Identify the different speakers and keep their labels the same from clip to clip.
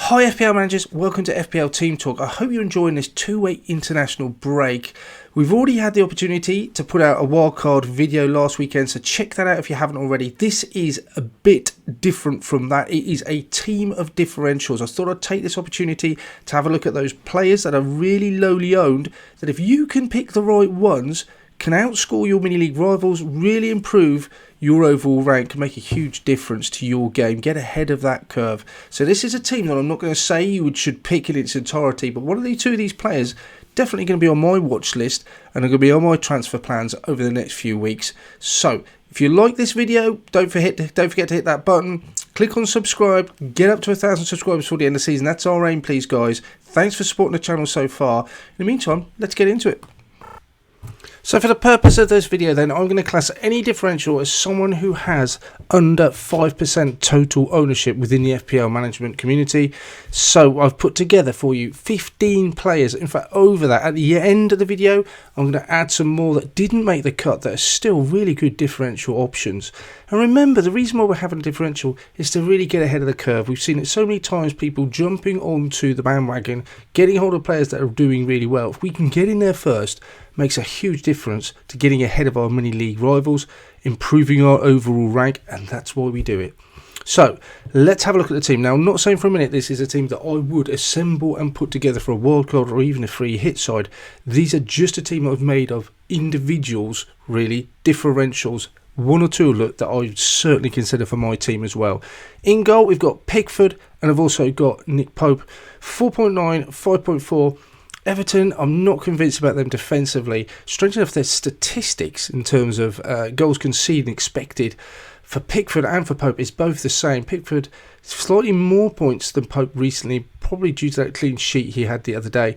Speaker 1: Hi FPL managers, welcome to FPL Team Talk. I hope you're enjoying this two-week international break. We've already had the opportunity to put out a wildcard video last weekend, so check that out if you haven't already. This is a bit different from that. It is a team of differentials. I thought I'd take this opportunity to have a look at those players that are really lowly owned, that if you can pick the right ones, can outscore your mini-league rivals, really improve your overall rank, can make a huge difference to your game, get ahead of that curve. So this is a team that I'm not going to say you should pick in its entirety, but one of the two of these players definitely going to be on my watch list and are going to be on my transfer plans over the next few weeks. So if you like this video, don't forget to hit that button, click on subscribe, get up to 1,000 subscribers for the end of the season. That's our aim, please guys. Thanks for supporting the channel so far. In the meantime, let's get into it. So for the purpose of this video then, I'm going to class any differential as someone who has under 5% total ownership within the FPL management community. So I've put together for you 15 players, in fact over that. At the end of the video, I'm going to add some more that didn't make the cut that are still really good differential options. And remember, the reason why we're having a differential is to really get ahead of the curve. We've seen it so many times, people jumping onto the bandwagon, getting hold of players that are doing really well. If we can get in there first, makes a huge difference to getting ahead of our mini league rivals, improving our overall rank, and that's why we do it. So let's have a look at the team. Now, I'm not saying for a minute this is a team that I would assemble and put together for a wildcard or even a free hit side. These are just a team I've made of individuals, really, differentials, one or two that I would certainly consider for my team as well. In goal, we've got Pickford, and I've also got Nick Pope. 4.9, 5.4. Everton, I'm not convinced about them defensively. Strange enough, their statistics in terms of goals conceded and expected for Pickford and for Pope is both the same. Pickford, slightly more points than Pope recently, probably due to that clean sheet he had the other day.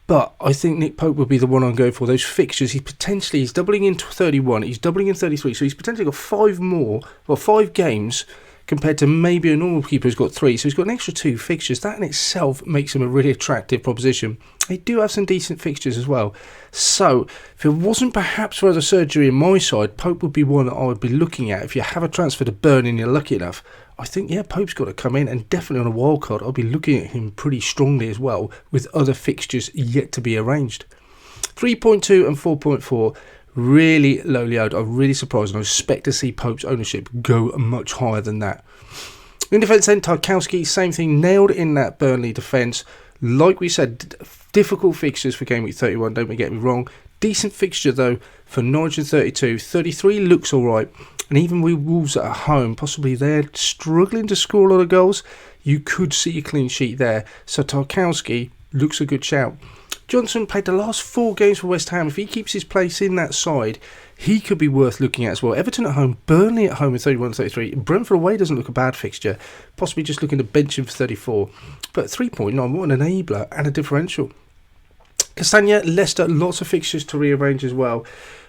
Speaker 1: But I think Nick Pope would be the one I'm going for. Those fixtures, he's doubling in 31, he's doubling in 33, so he's potentially got 5 games compared to maybe a normal keeper who's got 3. So he's got an extra 2 fixtures. That in itself makes him a really attractive proposition. They do have some decent fixtures as well. So if it wasn't perhaps for other surgery in my side, Pope would be one that I would be looking at. If you have a transfer to burn and you're lucky enough, I think, yeah, Pope's got to come in, and definitely on a wild card, I'll be looking at him pretty strongly as well, with other fixtures yet to be arranged. 3.2 and 4.4. Really lowly owned. I'm really surprised, and I expect to see Pope's ownership go much higher than that. In defence then, Tarkowski, same thing, nailed in that Burnley defence. Like we said, difficult fixtures for Gameweek 31, don't get me wrong. Decent fixture though for Norwich and 32. 33 looks alright, and even with Wolves at home, possibly they're struggling to score a lot of goals. You could see a clean sheet there, so Tarkowski looks a good shout. Johnson played the last 4 games for West Ham. If he keeps his place in that side, he could be worth looking at as well. Everton at home, Burnley at home in 31-33. Brentford away doesn't look a bad fixture. Possibly just looking to bench him for 34. But 3.9, what an enabler and a differential. Castagna, Leicester, lots of fixtures to rearrange as well.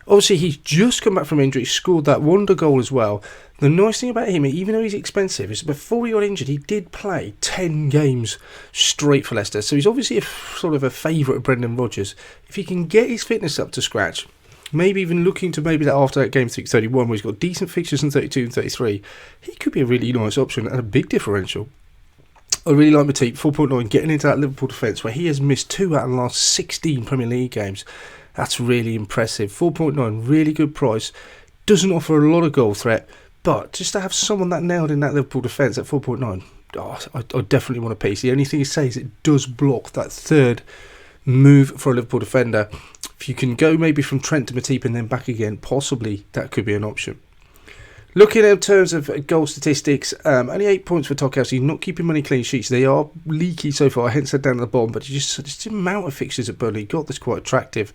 Speaker 1: Obviously, he's just come back from injury, scored that wonder goal as well. The nice thing about him, even though he's expensive, is before he got injured, he did play 10 games straight for Leicester. So he's obviously sort of a favourite of Brendan Rodgers. If he can get his fitness up to scratch, maybe even looking to maybe that after that game 31 where he's got decent fixtures in 32 and 33, he could be a really nice option and a big differential. I really like Matip, 4.9, getting into that Liverpool defence where he has missed 2 out of the last 16 Premier League games. That's really impressive. 4.9, really good price. Doesn't offer a lot of goal threat, but just to have someone that nailed in that Liverpool defence at 4.9, I definitely want a piece. The only thing he says, it does block that third move for a Liverpool defender. If you can go maybe from Trent to Matip and then back again, possibly that could be an option. Looking in terms of goal statistics, only 8 points for Tarkowski, not keeping many clean sheets. They are leaky so far, hence they're down at the bottom, but just the amount of fixtures at Burnley got this quite attractive.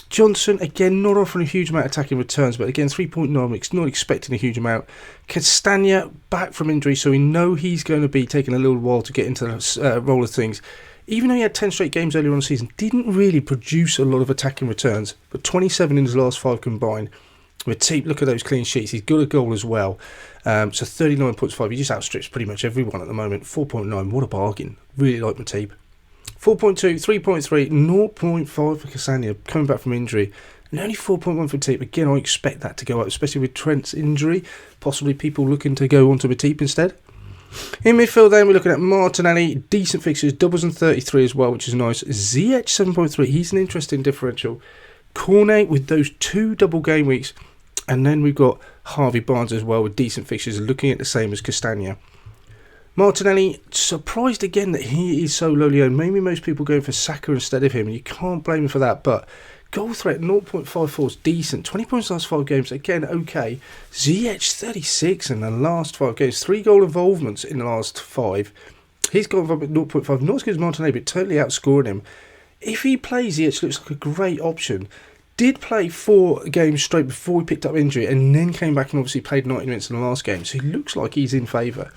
Speaker 1: Johnson, again, not offering a huge amount of attacking returns, but again, 3.9, not expecting a huge amount. Castagna, back from injury, so we know he's going to be taking a little while to get into the roll of things. Even though he had 10 straight games earlier on the season, didn't really produce a lot of attacking returns, but 27 in his last 5 combined. Matip, look at those clean sheets. He's got a goal as well. So 39.5. He just outstrips pretty much everyone at the moment. 4.9. What a bargain. Really like Matip. 4.2, 3.3, 0.5 for Castagna coming back from injury. And only 4.1 for Matip. Again, I expect that to go up, especially with Trent's injury. Possibly people looking to go on to Matip instead. In midfield then, we're looking at Martinelli, decent fixtures, doubles and 33 as well, which is nice. Ziyech 7.3, he's an interesting differential. Cornet with those 2 double game weeks. And then we've got Harvey Barnes as well with decent fixtures, looking at the same as Castagna. Martinelli, surprised again that he is so lowly owned. Maybe most people going for Saka instead of him, and you can't blame him for that. But goal threat 0.54 is decent. 20 points last 5 games, again okay. Ziyech 36 in the last 5 games. 3 goal involvements in the last 5. He's got 0.5, not as good as Martinelli, but totally outscoring him. If he plays, Ziyech looks like a great option. Did play 4 games straight before he picked up injury, and then came back and obviously played 90 minutes in the last game. So he looks like he's in favour.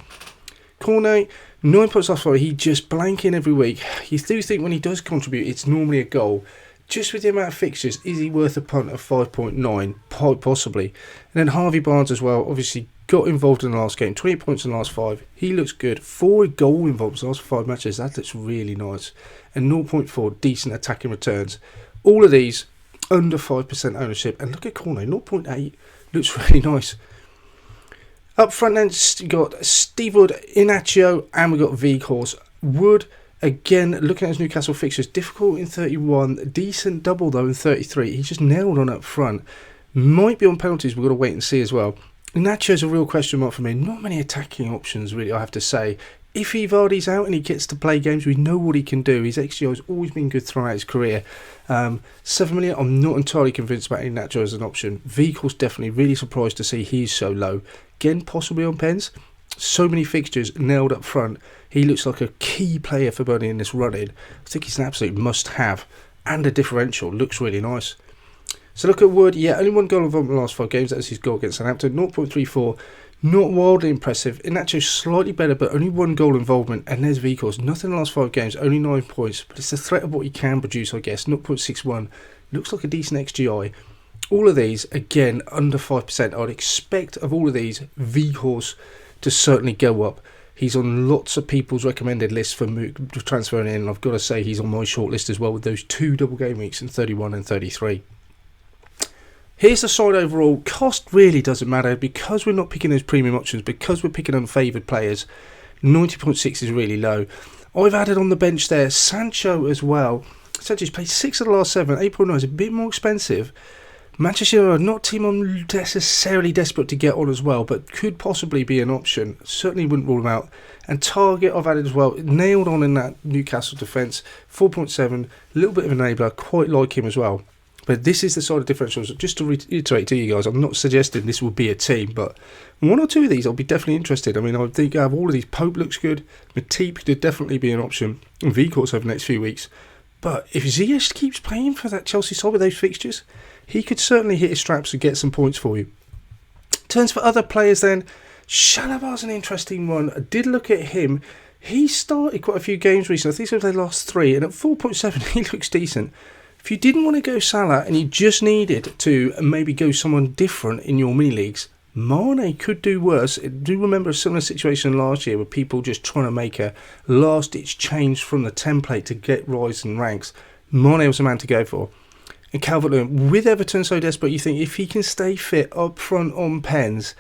Speaker 1: Cornet, 9 points last 5. He just blanking every week. You do think when he does contribute, it's normally a goal. Just with the amount of fixtures, is he worth a punt of 5.9? Possibly. And then Harvey Barnes as well, obviously got involved in the last game. 20 points in the last 5. He looks good. 4 goal involved in the last 5 matches. That looks really nice. And 0.4 decent attacking returns. All of these under 5% ownership. And look at Cornet, 0.8. Looks really nice. Up front then, you got Steve Wood, Inacio, and we got Weghorst. Wood, again, looking at his Newcastle fixtures, difficult in 31, decent double though in 33. He's just nailed on up front. Might be on penalties, we've got to wait and see as well. Inacio's a real question mark for me. Not many attacking options really, I have to say. If Vardy's out and he gets to play games, we know what he can do. His XGI has always been good throughout his career. 7 million, I'm not entirely convinced about Inacio as an option. Weghorst definitely really surprised to see he's so low. Again, possibly on pens. So many fixtures nailed up front. He looks like a key player for Burnley in this run-in. I think he's an absolute must-have. And a differential. Looks really nice. So look at Wood. Yeah, only 1 goal involvement in the last 5 games. That's his goal against Southampton. 0.34. Not wildly impressive. Inacio slightly better, but only 1 goal involvement. And there's Weghorst. Nothing in the last 5 games. Only 9 points. But it's the threat of what he can produce, I guess. 0.61. Looks like a decent XGI. All of these, again, under 5%. I would expect of all of these, Weghorst to certainly go up. He's on lots of people's recommended lists for transferring in. And I've got to say he's on my short list as well with those 2 double game weeks in 31 and 33. Here's the side overall. Cost really doesn't matter because we're not picking those premium options, because we're picking unfavoured players. 90.6 is really low. I've added on the bench there Sancho as well. Sancho's played 6 of the last 7. 8.9 is a bit more expensive. Manchester United, not a team I'm necessarily desperate to get on as well, but could possibly be an option. Certainly wouldn't rule them out. And Target I've added as well. Nailed on in that Newcastle defence. 4.7. A little bit of an enabler. Quite like him as well. But this is the side of differentials. Just to reiterate to you guys, I'm not suggesting this will be a team, but 1 or 2 of these I'll be definitely interested. I mean, I think I have all of these. Pope looks good. Matip could definitely be an option. And Weghorst over the next few weeks. But if Ziyech keeps playing for that Chelsea side with those fixtures, he could certainly hit his straps and get some points for you. Turns for other players then. Shalabar's an interesting one. I did look at him. He started quite a few games recently. I think it was the last 3. And at 4.7, he looks decent. If you didn't want to go Salah and you just needed to maybe go someone different in your mini leagues, Mane could do worse. I do remember a similar situation last year with people just trying to make a last-ditch change from the template to get rise in ranks. Mane was the man to go for. And Calvert-Lewin, with Everton so desperate, you think if he can stay fit up front on pens,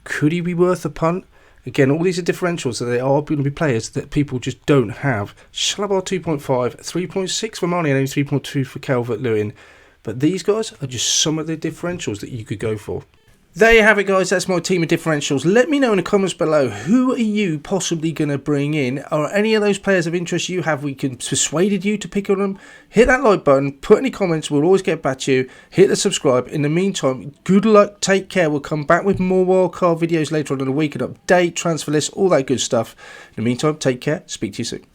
Speaker 1: could he be worth a punt? Again, all these are differentials, so they are going to be players that people just don't have. Shalabar 2.5, 3.6 for Mane and only 3.2 for Calvert-Lewin. But these guys are just some of the differentials that you could go for. There you have it, guys. That's my team of differentials. Let me know in the comments below, who are you possibly going to bring in? Are any of those players of interest you have we can persuaded you to pick on them? Hit that like button, put any comments, we'll always get back to you. Hit the subscribe. In the meantime, good luck, take care. We'll come back with more wildcard videos later on in the week and update, transfer lists, all that good stuff. In the meantime, take care. Speak to you soon.